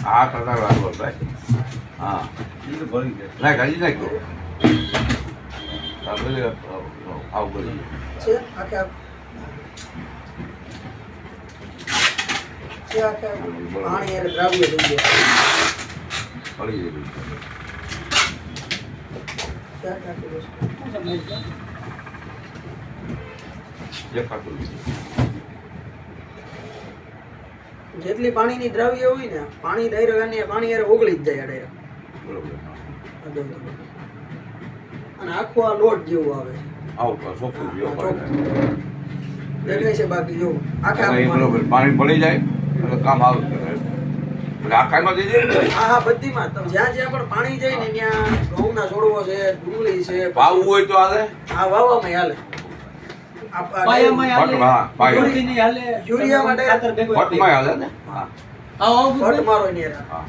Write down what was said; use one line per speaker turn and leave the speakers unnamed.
આ તરતા રાખો ભાઈ. હા
ઈ તો ભરી જાય.
નાખ હજી નાખ દો. આ બધે આવું કરી
છે આખે છે આખે પાણી યાર દ્રાવ્ય થઈ ગયા
પડી જાય.
ક્યાં નાખી દો
એક ખાતું
જેટલી પાણીની દ્રાવ્ય હોય ને પાણી ડાયરેક્ટ અને પાણી યાર ઓગળી જ જાય ડાયરેક્ટ
બરોબર.
અને આખું આ લોટ જેવું આવે છે
આવું તો સોપું
હા,
જેવો
ચોખ્ખું.
પડે.
દેખાય છે બાકી જો આખે
અહીં
આખું
બરોબર પાણી પડી જાય એટલે કામ આવે. એટલે આખામાં જઈ જાય ને
હા હા બધીમાં તમે જ્યાં જ્યાં પણ પાણી જાય ને ત્યાં ઘઉંના છોડવો છે ડુંગળી છે
વાવવું હોય તો હાલે.
હા વાવવામાં હાલે
પાયામાં હાલે.
વટ, હા, પાયો.
યુરિયાની હાલે.
યુરિયા માટે
ખાતર ભેગું
વટમાં હાલે ને. હા
આવો
ફટ મારો એની હારે.
હા